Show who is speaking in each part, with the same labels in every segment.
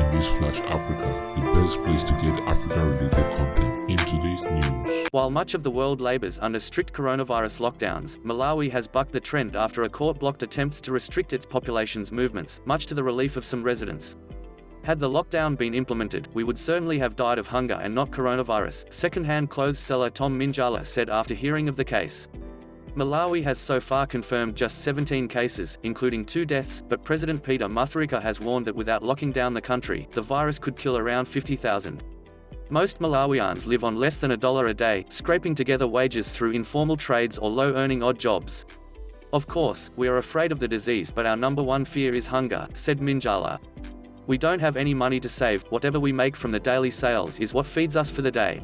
Speaker 1: to Newsflash Africa, the best place to get Africa-related content. In today's news,
Speaker 2: while much of the world labors under strict coronavirus lockdowns, Malawi has bucked the trend after a court blocked attempts to restrict its population's movements, much to the relief of some residents. Had the lockdown been implemented, we would certainly have died of hunger and not coronavirus, second-hand clothes seller Tom Minjala said after hearing of the case. Malawi has so far confirmed just 17 cases, including 2 deaths, but President Peter Mutharika has warned that without locking down the country, the virus could kill around 50,000. Most Malawians live on less than $1 a day, scraping together wages through informal trades or low-earning odd jobs. Of course, we are afraid of the disease, but our number one fear is hunger, said Minjala. We don't have any money to save, whatever we make from the daily sales is what feeds us for the day.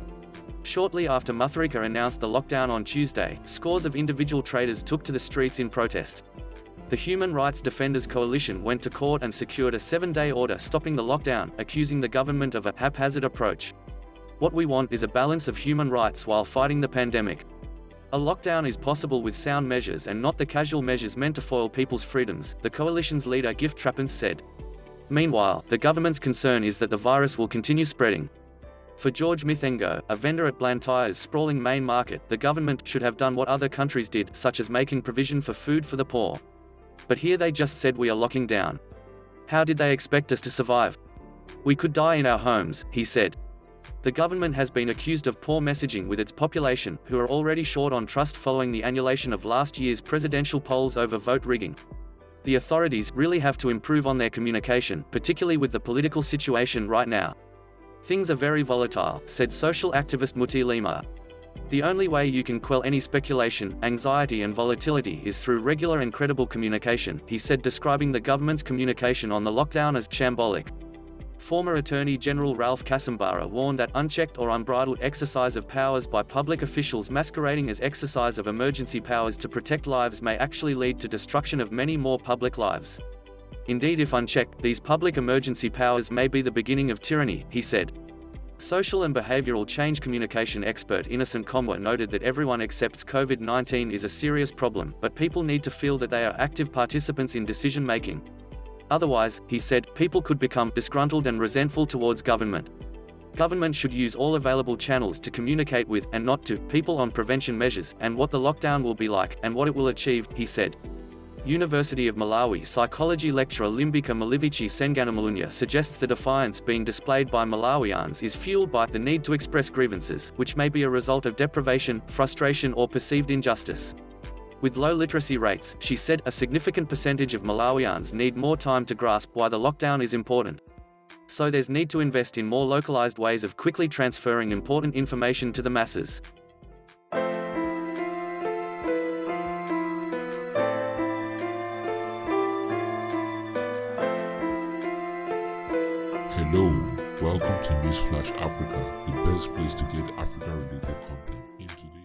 Speaker 2: Shortly after Mutharika announced the lockdown on Tuesday, scores of individual traders took to the streets in protest. The Human Rights Defenders Coalition went to court and secured a 7-day order stopping the lockdown, accusing the government of a haphazard approach. What we want is a balance of human rights while fighting the pandemic. A lockdown is possible with sound measures and not the casual measures meant to foil people's freedoms, the coalition's leader Gift Trappins said. Meanwhile, the government's concern is that the virus will continue spreading. For George Mithengo, a vendor at Blantyre's sprawling main market, the government should have done what other countries did, such as making provision for food for the poor. But here they just said we are locking down. How did they expect us to survive? We could die in our homes, he said. The government has been accused of poor messaging with its population, who are already short on trust following the annulation of last year's presidential polls over vote rigging. The authorities really have to improve on their communication, particularly with the political situation right now. Things are very volatile, said social activist Muti Lima. The only way you can quell any speculation, anxiety and volatility is through regular and credible communication, he said, describing the government's communication on the lockdown as shambolic. Former Attorney General Ralph Kasambara warned that unchecked or unbridled exercise of powers by public officials masquerading as exercise of emergency powers to protect lives may actually lead to destruction of many more public lives. Indeed, if unchecked, these public emergency powers may be the beginning of tyranny, he said. Social and behavioral change communication expert Innocent Komwa noted that everyone accepts COVID-19 is a serious problem, but people need to feel that they are active participants in decision-making. Otherwise, he said, people could become disgruntled and resentful towards government. Government should use all available channels to communicate with, and not to, people on prevention measures, and what the lockdown will be like, and what it will achieve, he said. University of Malawi psychology lecturer Limbika Malivici Senganamalunya suggests the defiance being displayed by Malawians is fueled by the need to express grievances, which may be a result of deprivation, frustration or perceived injustice. With low literacy rates, she said, a significant percentage of Malawians need more time to grasp why the lockdown is important. So there's need to invest in more localized ways of quickly transferring important information to the masses.
Speaker 1: hello, welcome to Newsflash Africa, the best place to get Africa-related content. In today's